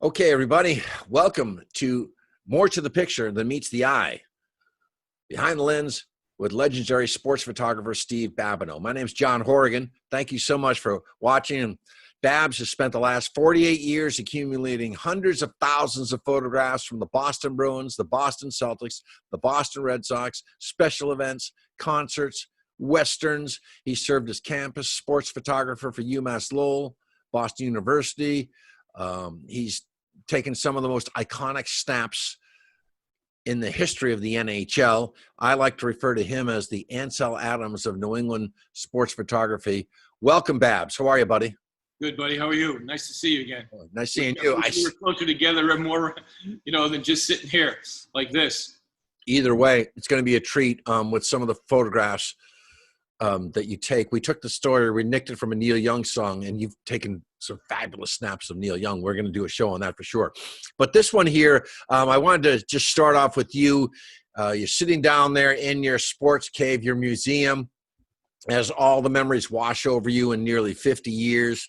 Okay, everybody, welcome to More to the Picture Than Meets the Eye. Behind the Lens with legendary sports photographer Steve Babineau. My name's John Horrigan. Thank you so much for watching. And Babs has spent the last 48 years accumulating hundreds of thousands of photographs from the Boston Bruins, the Boston Celtics, the Boston Red Sox, special events, concerts, westerns. He served as campus sports photographer for UMass Lowell, Boston University. He's taken some of the most iconic snaps in the history of the NHL. I like to refer to him as the Ansel Adams of New England sports photography. Welcome, Babs. How are you, buddy? Good, buddy. How are you? Nice to see you again. Nice seeing you. We're closer together and more, than just sitting here like this. Either way, it's going to be a treat with some of the photographs that you take. We took the story, we nicked it from a Neil Young song, and you've taken some fabulous snaps of Neil Young. We're going to do a show on that for sure. But this one here, I wanted to just start off with you. You're sitting down there in your sports cave, your museum, as all the memories wash over you in nearly 50 years.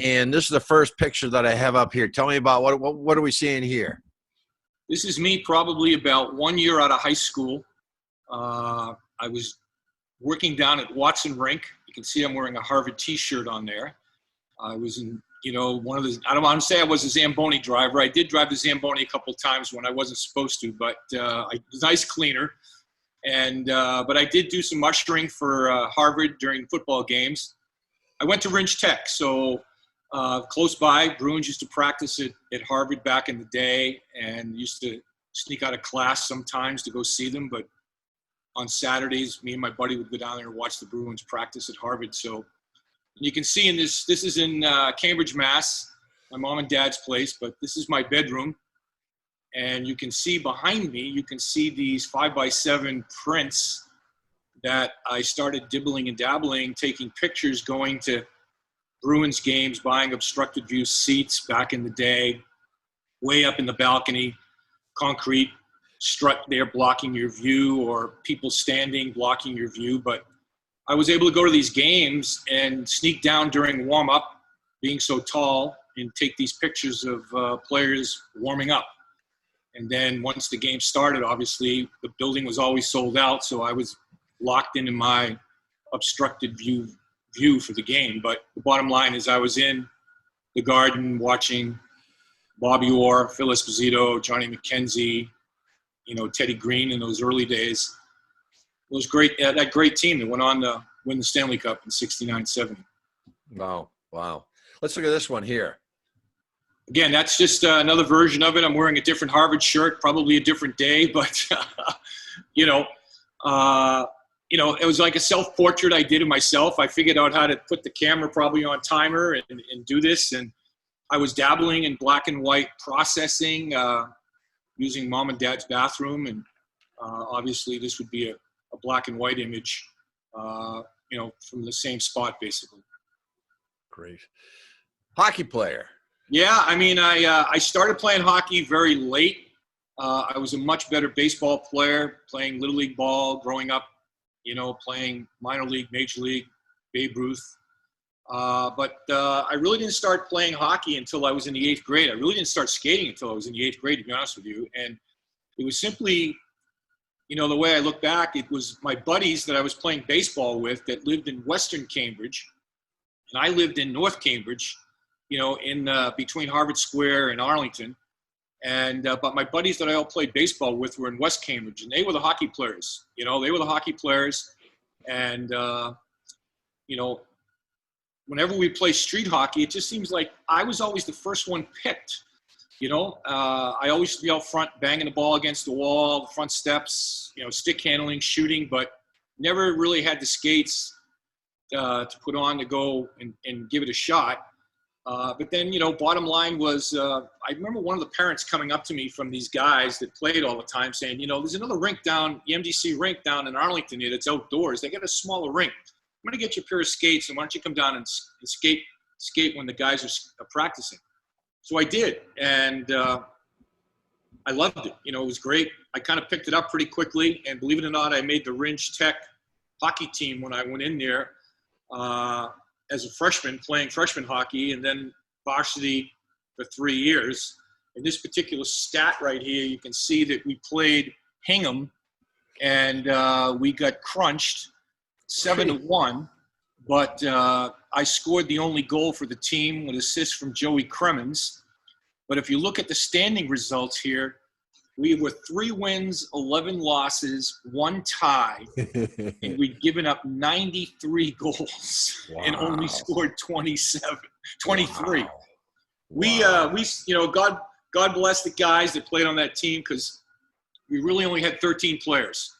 And this is the first picture that I have up here. Tell me about what are we seeing here? This is me probably about 1 year out of high school. I was working down at Watson Rink. You can see I'm wearing a Harvard t-shirt on there. I was in, one of the, I don't want to say I was a Zamboni driver. I did drive the Zamboni a couple of times when I wasn't supposed to, but I was a nice cleaner. And, but I did do some ushering for Harvard during football games. I went to Ringe Tech, so close by. Bruins used to practice at Harvard back in the day and used to sneak out of class sometimes to go see them. But on Saturdays, me and my buddy would go down there and watch the Bruins practice at Harvard. So you can see in this is in Cambridge, Mass, my mom and dad's place, but this is my bedroom. And you can see behind me, you can see these 5x7 prints that I started dibbling and dabbling, taking pictures, going to Bruins games, buying obstructed view seats back in the day, way up in the balcony, concrete strut there blocking your view, or people standing blocking your view. But I was able to go to these games and sneak down during warm-up, being so tall, and take these pictures of players warming up. And then once the game started, obviously the building was always sold out, so I was locked into my obstructed view for the game. But the bottom line is I was in the Garden watching Bobby Orr, Phil Esposito, Johnny McKenzie, Teddy Green in those early days. It was great. That great team that went on to win the Stanley Cup in 69-70. Wow. Let's look at this one here. Again, that's just another version of it. I'm wearing a different Harvard shirt, probably a different day, but it was like a self-portrait I did of myself. I figured out how to put the camera probably on timer and do this. And I was dabbling in black and white processing, using mom and dad's bathroom. And obviously this would be a black and white image, from the same spot, basically. Great. Hockey player. Yeah, I started playing hockey very late. I was a much better baseball player, playing Little League ball, growing up, playing minor league, major league, Babe Ruth. But I really didn't start playing hockey until I was in the 8th grade. I really didn't start skating until I was in the 8th grade, to be honest with you. And it was simply, the way I look back, it was my buddies that I was playing baseball with that lived in Western Cambridge, and I lived in North Cambridge, in between Harvard Square and Arlington. And but my buddies that I all played baseball with were in West Cambridge, and they were the hockey players. They were the hockey players. And, whenever we play street hockey, it just seems like I was always the first one picked. I always used to be out front banging the ball against the wall, the front steps, stick handling, shooting, but never really had the skates to put on to go and give it a shot. But then, bottom line was, I remember one of the parents coming up to me from these guys that played all the time saying, there's another rink down, the MDC rink down in Arlington here that's outdoors. They got a smaller rink. I'm going to get you a pair of skates, and why don't you come down and skate when the guys are practicing. So I did, and I loved it. It was great. I kind of picked it up pretty quickly, and believe it or not, I made the Ringe Tech hockey team when I went in there. As a freshman, playing freshman hockey, and then varsity for 3 years. In this particular stat right here, you can see that we played Hingham, and we got crunched 7-1. But I scored the only goal for the team with assist from Joey Cremens. But if you look at the standing results here, we were 3 wins, 11 losses, 1 tie, and we'd given up 93 goals and only scored 23. Wow. We God bless the guys that played on that team, because we really only had 13 players.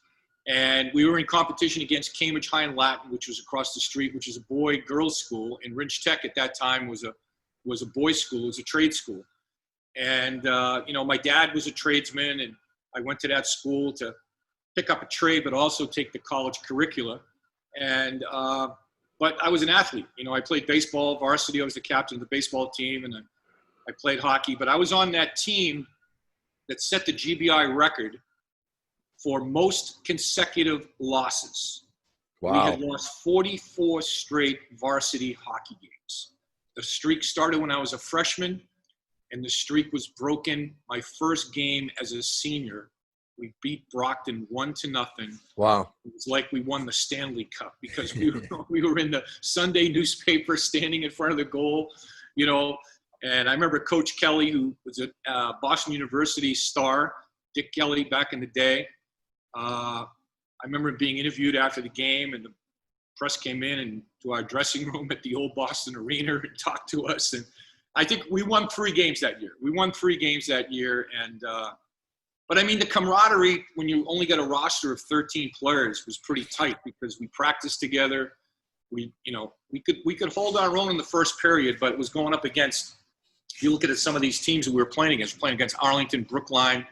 And we were in competition against Cambridge High and Latin, which was across the street, which is a boy-girls school. And Rinch Tech at that time was a boys' school. It was a trade school. And, my dad was a tradesman, and I went to that school to pick up a trade, but also take the college curricula. And but I was an athlete. I played baseball, varsity. I was the captain of the baseball team, and I played hockey. But I was on that team that set the GBI record for most consecutive losses. Wow. We had lost 44 straight varsity hockey games. The streak started when I was a freshman, and the streak was broken my first game as a senior. We beat Brockton 1-0. Wow. It was like we won the Stanley Cup, because we were in the Sunday newspaper standing in front of the goal, And I remember Coach Kelly, who was a Boston University star, Dick Kelly back in the day. I remember being interviewed after the game, and the press came in and to our dressing room at the old Boston Arena and talked to us. And I think we won 3 games that year. And but I mean, the camaraderie when you only got a roster of 13 players was pretty tight, because we practiced together. We could hold our own in the first period, but it was going up against. If you look at some of these teams that we were playing against Arlington, Brookline,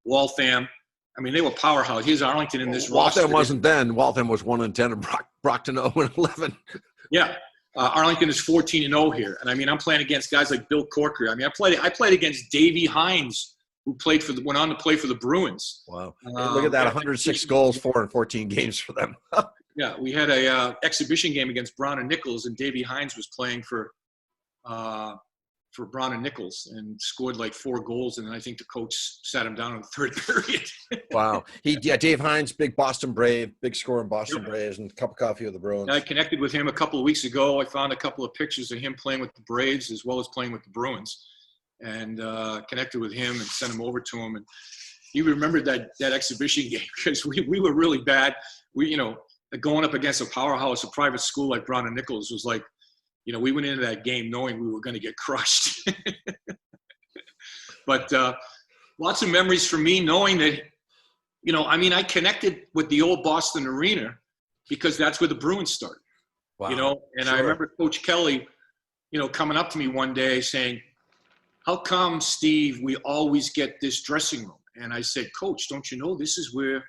Waltham. I mean, they were powerhouse. Here's Arlington in this roster. Waltham wasn't then. Waltham was 1-10, and Brockton 0-11. Yeah. Arlington is 14-0 here. And I mean, I'm playing against guys like Bill Corker. I mean, I played against Davey Hines, who went on to play for the Bruins. Wow. Look at that, 106 goals, 4 in 14 games for them. Yeah, we had a exhibition game against Brown and Nichols, and Davey Hines was playing for Brown and Nichols, and scored like 4 goals. And then I think the coach sat him down in the third period. Wow. Dave Hines, big Boston Brave, big scorer in Boston Braves, and a cup of coffee with the Bruins. I connected with him a couple of weeks ago. I found a couple of pictures of him playing with the Braves as well as playing with the Bruins, and connected with him and sent him over to him. And he remembered that exhibition game, because we were really bad. We, going up against a powerhouse, a private school like Brown and Nichols was like, we went into that game knowing we were going to get crushed. But lots of memories for me, knowing that, I connected with the old Boston Arena because that's where the Bruins started. Wow. And sure. I remember Coach Kelly, coming up to me one day saying, "How come, Steve, we always get this dressing room?" And I said, "Coach, don't you know this is where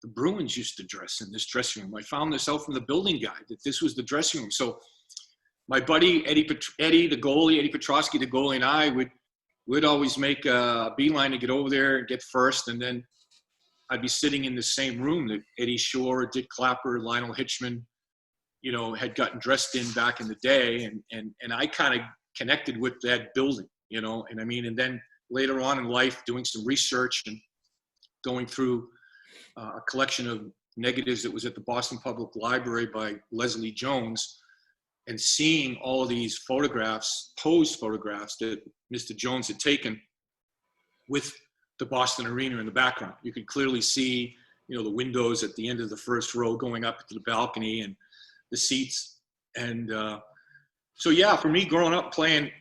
the Bruins used to dress, in this dressing room? I found this out from the building guy, that this was the dressing room." So my buddy, Eddie Petrosky, the goalie, and I would always make a beeline to get over there and get first. And then I'd be sitting in the same room that Eddie Shore, Dick Clapper, Lionel Hitchman, had gotten dressed in back in the day. And I kind of connected with that building, and I mean, and then later on in life, doing some research and going through a collection of negatives that was at the Boston Public Library by Leslie Jones, and seeing all of these photographs, posed photographs that Mr. Jones had taken with the Boston Arena in the background. You could clearly see, the windows at the end of the first row going up to the balcony and the seats. And so, yeah, for me growing up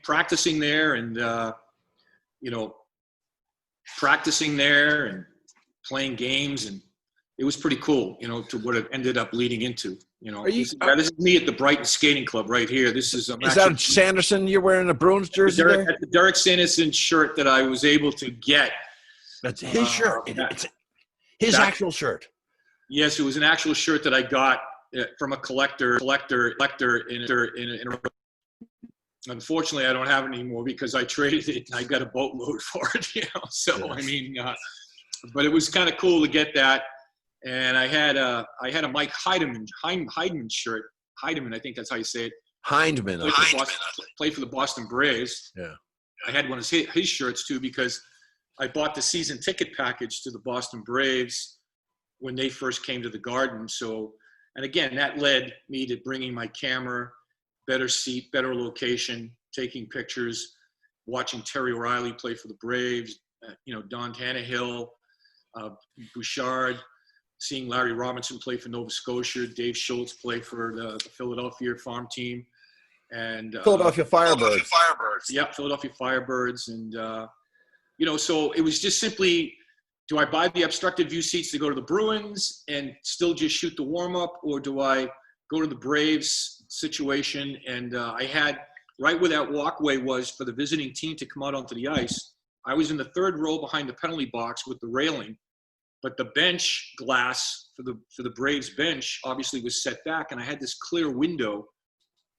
practicing there and playing games, and it was pretty cool, to what it ended up leading into. This is me at the Brighton Skating Club right here. This is that Sanderson? You're wearing a Bruins jersey there? The Derek Sanderson shirt that I was able to get. That's his shirt. It's his actual shirt. Yes, it was an actual shirt that I got from a collector. Unfortunately, I don't have it anymore because I traded it and I got a boatload for it. So yes. I mean, but it was kind of cool to get that. And I had a Mike Heidemann shirt. Heidemann, I think that's how you say it. Heidemann. Played for the Boston Braves. Yeah. I had one of his shirts too, because I bought the season ticket package to the Boston Braves when they first came to the Garden. So, and again, that led me to bringing my camera, better seat, better location, taking pictures, watching Terry O'Reilly play for the Braves, Don Tannehill, Bouchard, seeing Larry Robinson play for Nova Scotia, Dave Schultz play for the Philadelphia farm team, and Philadelphia Firebirds. Yeah, Philadelphia Firebirds. And, so it was just simply, do I buy the obstructed view seats to go to the Bruins and still just shoot the warm-up, or do I go to the Braves situation? And I had, right where that walkway was for the visiting team to come out onto the ice, I was in the third row behind the penalty box with the railing, but the bench glass for the Braves bench obviously was set back, and I had this clear window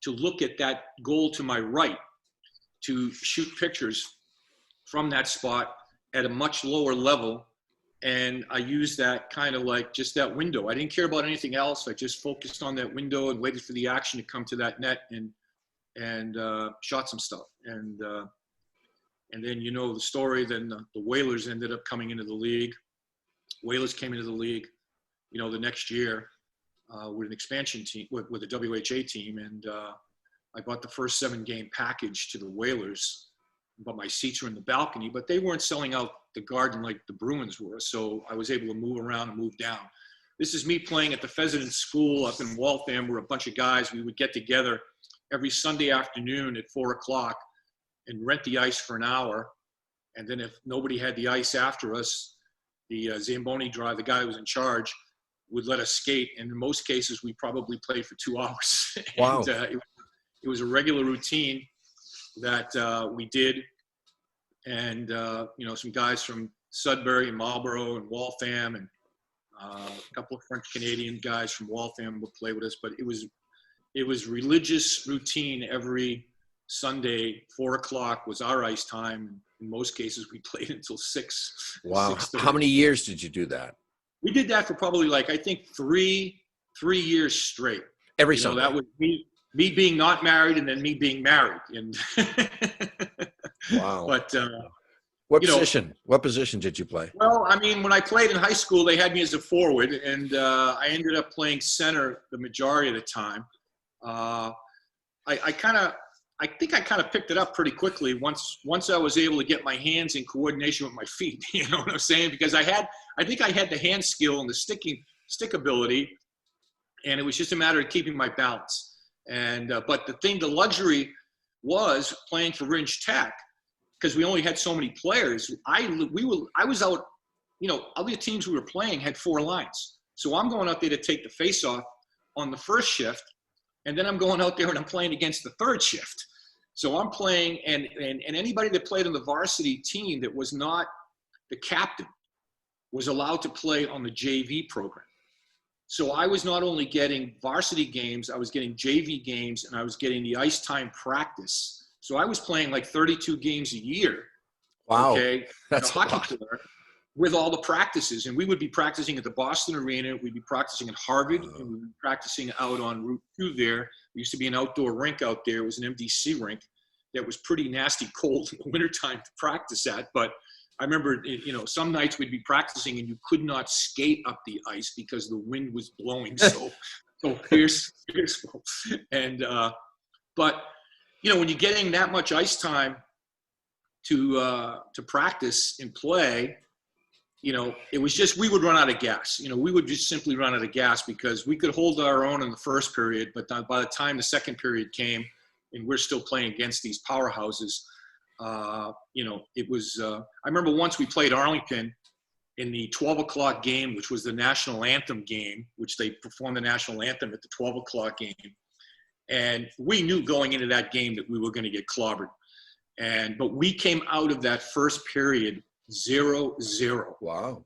to look at that goal to my right to shoot pictures from that spot at a much lower level. And I used that kind of like just that window. I didn't care about anything else. I just focused on that window and waited for the action to come to that net and shot some stuff. And then the story. Then the Whalers ended up coming into the league. Whalers came into the league, the next year with an expansion team, with a WHA team, and I bought the first 7-game package to the Whalers. But my seats were in the balcony, but they weren't selling out the Garden like the Bruins were, so I was able to move around and move down. This is me playing at the Pheasant School up in Waltham, where a bunch of guys, we would get together every Sunday afternoon at 4 o'clock and rent the ice for an hour. And then if nobody had the ice after us, the Zamboni drive, the guy who was in charge, would let us skate. And in most cases, we probably played for 2 hours. Wow. And it was a regular routine that we did. And, some guys from Sudbury and Marlborough and Waltham, and a couple of French Canadian guys from Waltham would play with us. But it was religious routine every Sunday. 4 o'clock was our ice time. In most cases, we played until 6. Wow. 6:30. How many years did you do that? We did that for probably I think three years straight. Every Sunday. That was me being not married, and then me being married. And wow. But what position did you play? Well, I mean, when I played in high school, they had me as a forward, and I ended up playing center the majority of the time. I think I kind of picked it up pretty quickly once I was able to get my hands in coordination with my feet. You know what I'm saying? Because I think I had the hand skill and the stick ability, and it was just a matter of keeping my balance. And but the luxury was playing for Ringe Tech, because we only had so many players. I was out, other teams we were playing had 4 lines. So I'm going out there to take the face-off on the first shift, and then I'm going out there and I'm playing against the third shift. So I'm playing, and anybody that played on the varsity team that was not the captain was allowed to play on the JV program. So I was not only getting varsity games, I was getting JV games, and I was getting the ice time practice. So I was playing like 32 games a year. Wow. Okay. That's a lot. Player, with all the practices. And we would be practicing at the Boston Arena. We'd be practicing at Harvard, and we'd be practicing out on Route 2 there. There used to be an outdoor rink out there. It was an MDC rink that was pretty nasty cold in the wintertime to practice at. But I remember, some nights we'd be practicing and you could not skate up the ice because the wind was blowing so fierce. And, but, when you're getting that much ice time to practice and play, it was just, we would run out of gas. We would just simply run out of gas because we could hold our own in the first period, but by the time the second period came and we're still playing against these powerhouses, it was, I remember once we played Arlington in the 12 o'clock game, which was the national anthem game, which they performed the national anthem at the 12 o'clock game. And we knew going into that game that we were going to get clobbered. But we came out of that first period 0-0. Wow.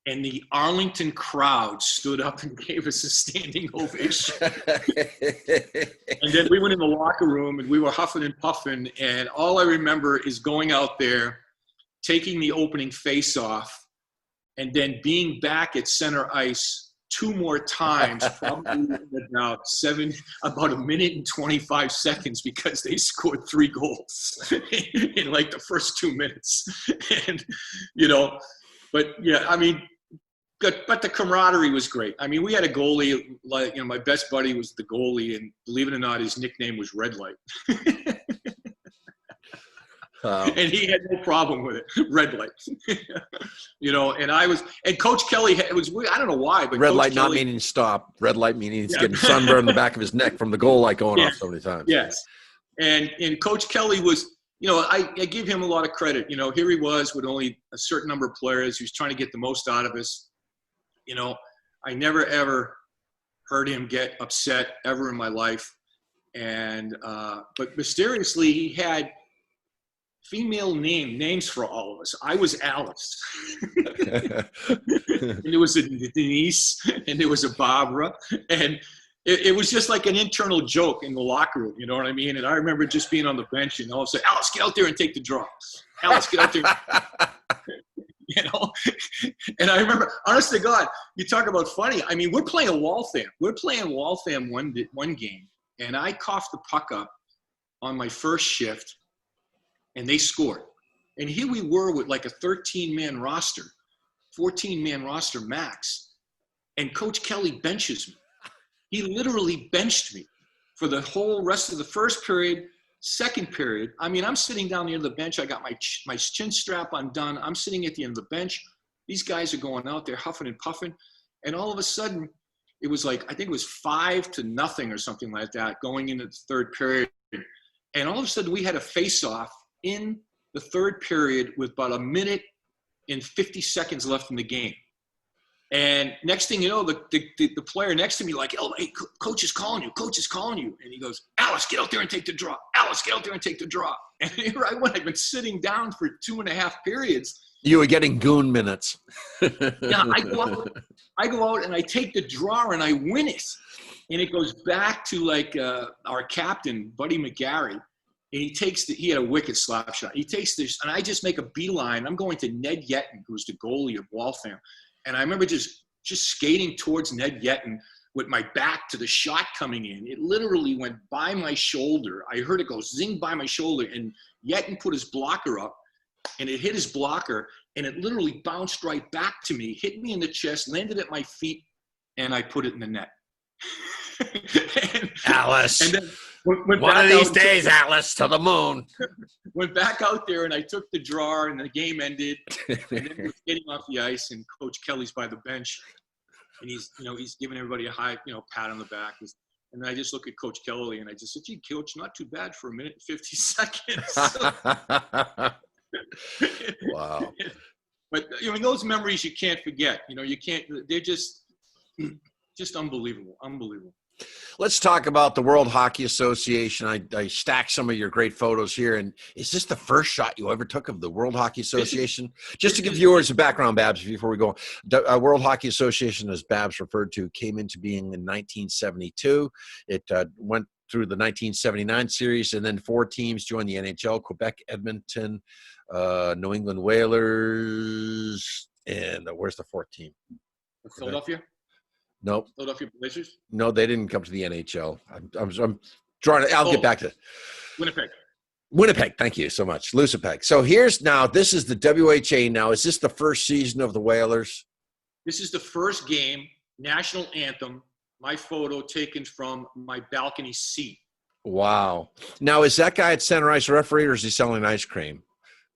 And the Arlington crowd stood up and gave us a standing ovation. And then we went in the locker room and we were huffing and puffing. And all I remember is going out there, taking the opening face-off, and then being back at center ice two more times, probably in about a minute and 25 seconds, because they scored 3 goals in like the first 2 minutes. And, but yeah, I mean, but the camaraderie was great. I mean, we had a goalie, like, my best buddy was the goalie, and believe it or not, his nickname was Red Light. And he had no problem with it, Red Light. And Coach Kelly, it was weird. I don't know why, but red Coach light Kelly, not meaning stop. Red light meaning he's getting sunburned in the back of his neck from the goal light going off so many times. Yes. And Coach Kelly was, I give him a lot of credit. Here he was with only a certain number of players. He was trying to get the most out of us. I never, ever heard him get upset ever in my life. And, but mysteriously, he had female names for all of us. I was Alice. And there was a Denise, and there was a Barbara. And it was just like an internal joke in the locker room, you know what I mean? And I remember just being on the bench and all of a sudden, Alice, get out there and take the draw. Alice, get out there. And I remember, honest to God, you talk about funny. I mean, we're playing Waltham. We're playing Waltham one game, and I coughed the puck up on my first shift, and they scored. And here we were with like a 13-man roster, 14-man roster max, and Coach Kelly benches me. He literally benched me for the whole rest of the first period, second period. I mean, I'm sitting down the end of the bench. I got my chin strap undone. I'm sitting at the end of the bench. These guys are going out there huffing and puffing. And all of a sudden, it was like, I think it was 5-0 or something like that going into the third period. And all of a sudden, we had a face-off in the third period with about a minute and 50 seconds left in the game. And next thing you know, the player next to me, like, oh, hey, coach is calling you. Coach is calling you. And he goes, Alice, get out there and take the draw. Alice, get out there and take the draw. And here I went. I've been sitting down for 2.5 periods. You were getting goon minutes. Yeah, I go out and I take the draw and I win it. And it goes back to like our captain, Buddy McGarry. And he had a wicked slap shot. He takes this, and I just make a beeline. I'm going to Ned Yetton, who's the goalie of Waltham. And I remember just skating towards Ned Yetton with my back to the shot coming in. It literally went by my shoulder. I heard it go zing by my shoulder, and Yetton put his blocker up, and it hit his blocker, and it literally bounced right back to me, hit me in the chest, landed at my feet, and I put it in the net. Alice. And then one of these days, Alice, to the moon. Went back out there, and I took the draw, and the game ended. And then we're getting off the ice, and Coach Kelly's by the bench, and he's giving everybody a high, pat on the back. And then I just look at Coach Kelly, and I just said, "Gee, Coach, not too bad for a minute and 50 seconds." Wow. But those memories you can't forget. You can't. They're just unbelievable. Let's talk about the World Hockey Association. I stacked some of your great photos here. And is this the first shot you ever took of the World Hockey Association? Just to give viewers a background, Babs, before we go, the World Hockey Association, as Babs referred to, came into being in 1972. It went through the 1979 series, and then 4 teams joined the NHL: Quebec, Edmonton, New England Whalers, and where's the 4th team? Philadelphia? Nope. Philadelphia Blazers? No, they didn't come to the NHL. I'm trying to. I'll get back to it. Winnipeg. Thank you so much, Lucipeg. So this is the WHA. Now, is this the first season of the Whalers? This is the first game, national anthem. My photo taken from my balcony seat. Wow. Now, is that guy at center ice a referee, or is he selling ice cream?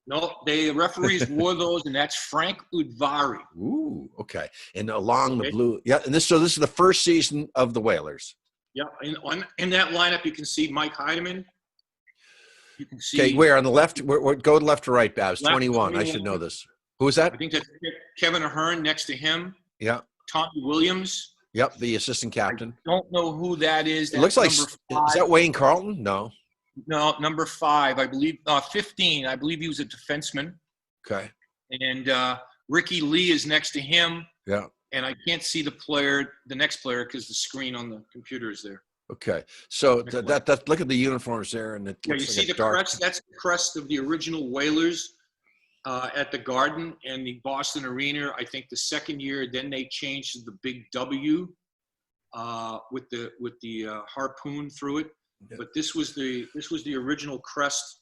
No, the referees wore those, and that's Frank Udvari. Ooh, okay. And along the blue, yeah. And this is the first season of the Whalers. Yeah, in that lineup, you can see Mike Heidemann. You can see. Okay, where on the left? Go left to right, Babs. 21. I should know this. Who is that? I think that's Kevin Ahern next to him. Yeah. Tommy Williams. Yep, the assistant captain. I don't know who that is. It looks like, is that Wayne Carlton? No. No, number 5, I believe. 15, I believe he was a defenseman. Okay. And Ricky Lee is next to him. Yeah. And I can't see the next player, because the screen on the computer is there. Okay. So that look at the uniforms there, and it looks you see like the crest. That's the crest of the original Whalers. at the Garden and the Boston Arena. I think the second year, then they changed to the big W with the harpoon through it. Yeah. But this was the original crest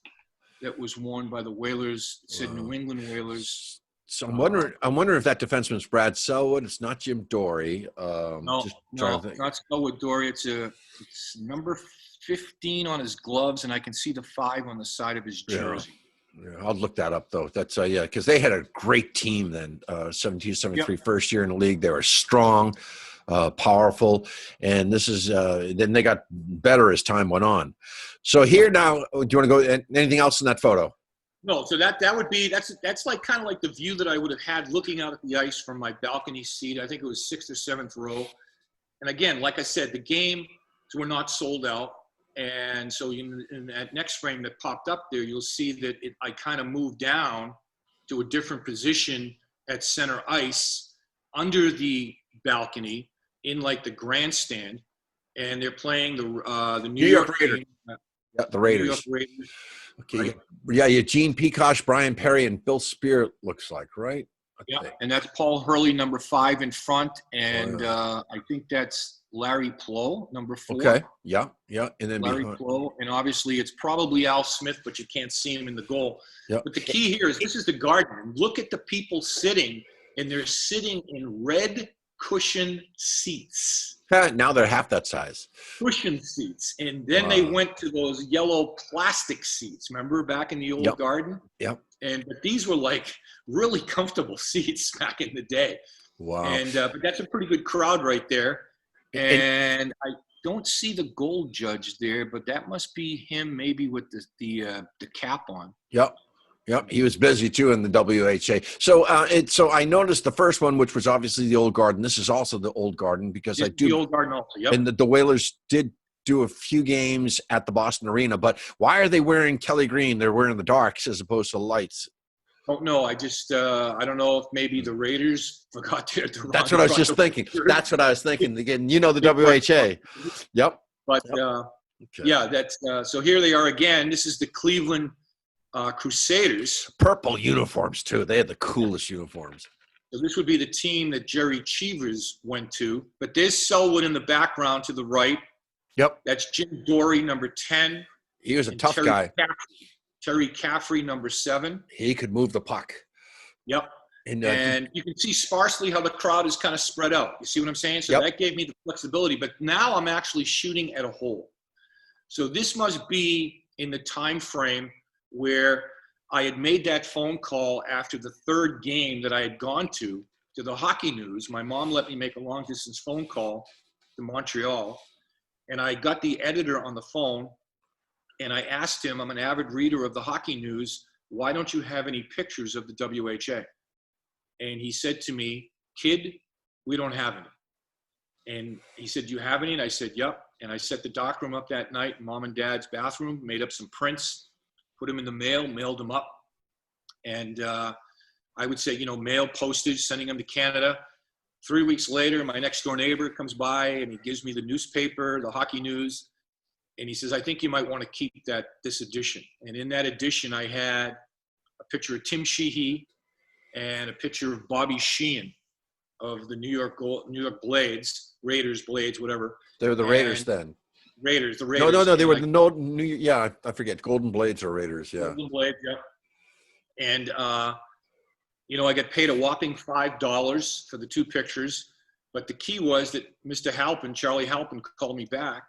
that was worn by the Whalers. It said New England Whalers. So I'm wondering if that defenseman's Brad Selwood. It's not Jim Dory. No, not Selwood Dory. It's number 15 on his gloves, and I can see the 5 on the side of his jersey. Yeah, I'll look that up though. That's yeah, because they had a great team then. 72-73 first year in the league. They were strong, powerful, and this is then they got better as time went on. So here now, do you want to go? Anything else in that photo? No, so that would be that's like kind of like the view that I would have had looking out at the ice from my balcony seat. I think it was 6th or 7th row. And again, like I said, the games were not sold out. And so in that next frame that popped up there, you'll see that I kind of moved down to a different position at center ice under the balcony in like the grandstand. And they're playing the New York Raiders. Yeah, the Raiders. New York Raiders. Okay. Right. Yeah, Gene Peacock, Brian Perry, and Bill Spear looks like, right? Okay. Yeah, and that's Paul Hurley, number 5 in front, and I think that's Larry Plow, number 4. Okay. Yeah. And then Larry Plow, and obviously it's probably Al Smith, but you can't see him in the goal. Yeah. But the key here is this is the Garden. Look at the people sitting, and they're sitting in red cushion seats. Now they're half that size. Cushion seats. And then they went to those yellow plastic seats. Remember back in the old Garden? Yep. But these were like really comfortable seats back in the day. Wow. And but that's a pretty good crowd right there. And I don't see the goal judge there, but that must be him maybe with the cap on. Yep, he was busy too in the WHA. So so I noticed the first one, which was obviously the old Garden. This is also the old Garden because the old Garden also. Yep. And the Whalers did do a few games at the Boston Arena, but why are they wearing Kelly green? They're wearing the darks as opposed to lights. Oh no, I just I don't know if maybe the Raiders forgot their. That's what I was just thinking. That's what I was thinking. Again, the WHA. Yep. But yeah, that's so here they are again. This is the Cleveland Crusaders. Purple uniforms too. They had the coolest uniforms. So this would be the team that Jerry Cheevers went to. But there's Selwood in the background to the right. Yep. That's Jim Dory, number 10. He was a tough guy. Terry Caffrey, number 7. He could move the puck. Yep. And you can see sparsely how the crowd is kind of spread out. You see what I'm saying? So that gave me the flexibility. But now I'm actually shooting at a hole. So this must be in the time frame where I had made that phone call after the 3rd game that I had gone to the Hockey News. My mom let me make a long-distance phone call to Montreal, and I got the editor on the phone, and I asked him, I'm an avid reader of the Hockey News, why don't you have any pictures of the WHA? And he said to me, kid, we don't have any. And he said, do you have any? And I said, yep. And I set the darkroom up that night in Mom and Dad's bathroom, made up some prints, put them in the mail, mailed them up. And I would say, mail postage, sending them to Canada. 3 weeks later, my next door neighbor comes by and he gives me the newspaper, the Hockey News. And he says, I think you might want to keep this edition. And in that edition, I had a picture of Tim Sheehy and a picture of Bobby Sheehan of the New York Blades, Raiders, Blades, whatever. They were the Raiders then. Raiders. No, they were I forget. Golden Blades or Raiders, yeah. Golden Blades, yeah. And, I got paid a whopping $5 for the 2 pictures. But the key was that Mr. Halpin, Charlie Halpin, called me back,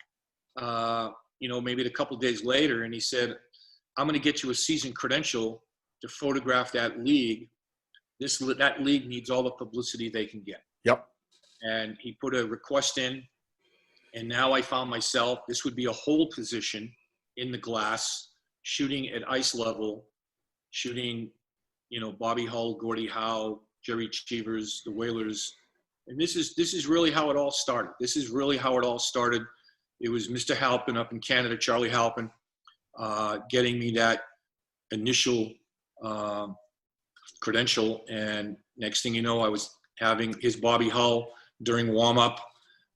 maybe a couple of days later, and he said, I'm going to get you a season credential to photograph that league. That league needs all the publicity they can get. Yep. And he put a request in. And now I found myself, this would be a hold position in the glass, shooting at ice level, shooting, Bobby Hull, Gordie Howe, Jerry Cheevers, the Whalers. And this is really how it all started. It was Mr. Halpin up in Canada, Charlie Halpin, getting me that initial credential. And next thing you know, I was having his Bobby Hull during warm-up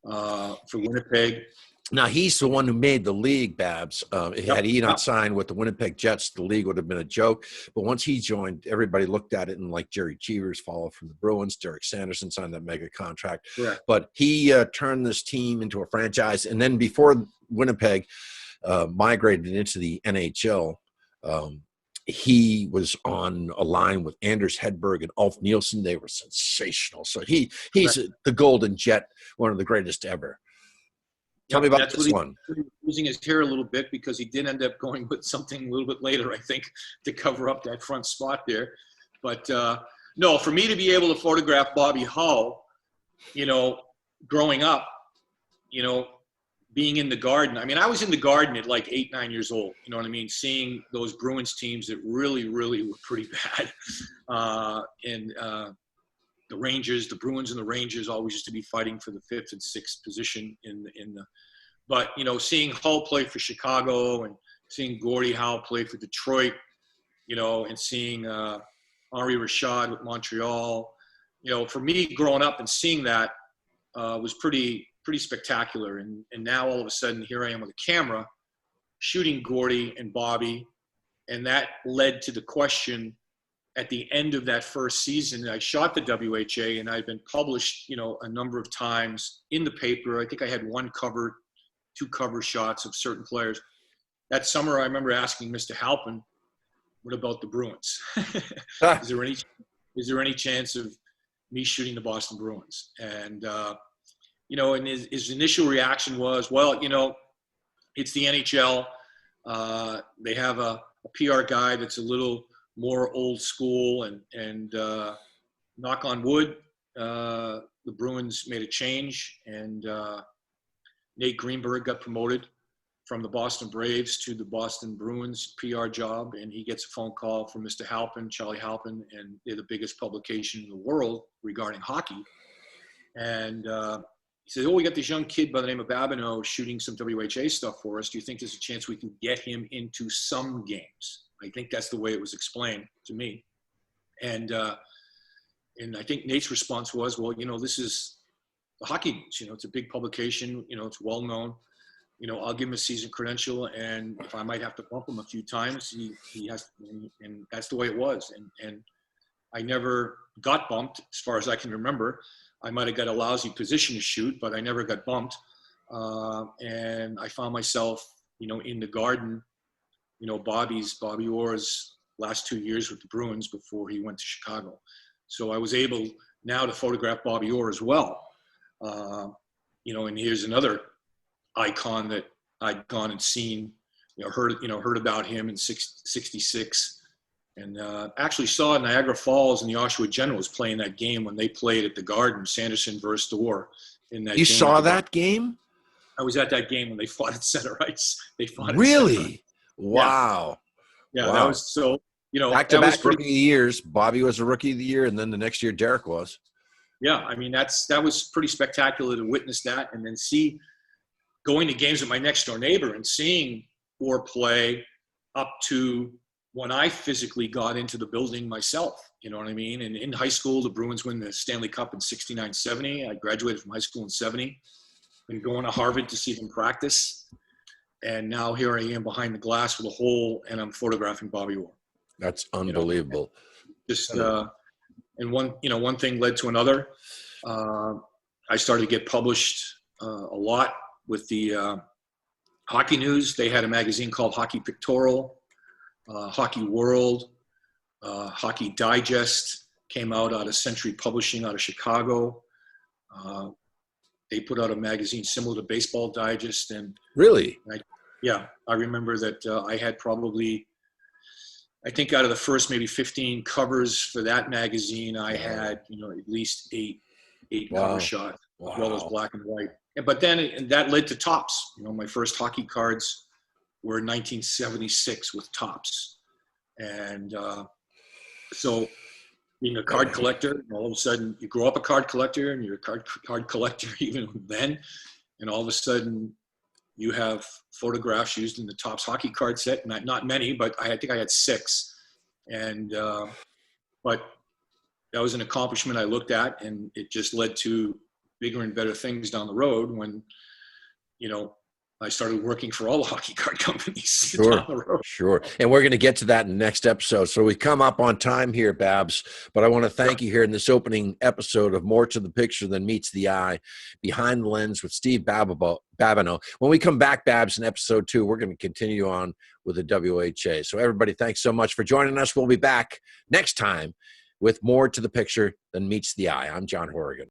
for Winnipeg. Now he's the one who made the league, Babs. Had he not Yep. signed with the Winnipeg Jets, the league would have been a joke. But once he joined, everybody looked at it and like Jerry Cheevers followed from the Bruins. Derek Sanderson signed that mega contract. Correct. But he turned this team into a franchise. And then before Winnipeg migrated into the NHL, he was on a line with Anders Hedberg and Ulf Nielsen. They were sensational. So he's the Golden Jet, one of the greatest ever. Tell me about this one. Losing his hair a little bit because he did end up going with something a little bit later, I think, to cover up that front spot there. But no, for me to be able to photograph Bobby Hull, growing up, being in the Garden. I mean, I was in the Garden at like 8, 9 years old. You know what I mean? Seeing those Bruins teams that really, really were pretty bad. And the Rangers, the Bruins and the Rangers always used to be fighting for the 5th and 6th position but seeing Hull play for Chicago and seeing Gordie Howe play for Detroit, and seeing Henri Richard with Montreal, for me growing up and seeing that was pretty spectacular. And now all of a sudden here I am with a camera shooting Gordie and Bobby. And that led to the question at the end of that first season. I shot the WHA and I'd been published, a number of times in the paper. I think I had 2 cover shots of certain players. That summer, I remember asking Mr. Halpin, what about the Bruins? Is there any chance of me shooting the Boston Bruins? And, and his initial reaction was, well, it's the NHL. They have a PR guy that's a little more old school, and knock on wood, the Bruins made a change, and Nate Greenberg got promoted from the Boston Braves to the Boston Bruins PR job, and he gets a phone call from Mr. Halpin, Charlie Halpin, and they're the biggest publication in the world regarding hockey. And he said, we got this young kid by the name of Babineau shooting some WHA stuff for us. Do you think there's a chance we can get him into some games? I think that's the way it was explained to me. And I think Nate's response was, well, this is the Hockey News. It's a big publication. It's well known. I'll give him a season credential, and if I might have to bump him a few times, he has, and that's the way it was. And I never got bumped as far as I can remember. I might have got a lousy position to shoot, but I never got bumped. And I found myself, in the Garden, Bobby Orr's last 2 years with the Bruins before he went to Chicago. So I was able now to photograph Bobby Orr as well. And here's another icon that I'd gone and seen, heard about him in 66, and actually saw Niagara Falls and the Oshawa Generals playing that game when they played at the Garden, Sanderson versus Orr. In that you game saw that game? I was at that game when they fought at center ice. They fought really? At center ice. Wow. Yeah, wow. That was so. Back-to-back rookie of the years. Bobby was a rookie of the year, and then the next year Derek was. Yeah, I mean that was pretty spectacular to witness that, and then going to games with my next door neighbor and seeing Orr play up to when I physically got into the building myself. You know what I mean? And in high school, the Bruins win the Stanley Cup in 69, 70. I graduated from high school in 70. Been going to Harvard to see them practice, and now here I am behind the glass with a hole, and I'm photographing Bobby Orr. That's unbelievable. And one thing led to another. I started to get published a lot with the Hockey News. They had a magazine called Hockey Pictorial, Hockey World, Hockey Digest came out of Century Publishing out of Chicago. They put out a magazine similar to Baseball Digest. And really? I remember that I had probably, I think out of the first maybe 15 covers for that magazine, I had, at least eight cover shots, as well as black and white. But then that led to Topps. My first hockey cards were in 1976 with Topps. And so being a card collector, all of a sudden you grow up a card collector, and you're a card collector even then. And all of a sudden you have photographs used in the Topps hockey card set. Not many, but I think I had 6. And but that was an accomplishment I looked at, and it just led to bigger and better things down the road when, I started working for all the hockey card companies Sure, down the road. sure. And we're going to get to that in the next episode. So we come up on time here, Babs, but I want to thank you here in this opening episode of More to the Picture Than Meets the Eye, Behind the Lens with Steve Babineau. When we come back, Babs, in episode 2, we're going to continue on with the WHA. So everybody, thanks so much for joining us. We'll be back next time with More to the Picture Than Meets the Eye. I'm John Horrigan.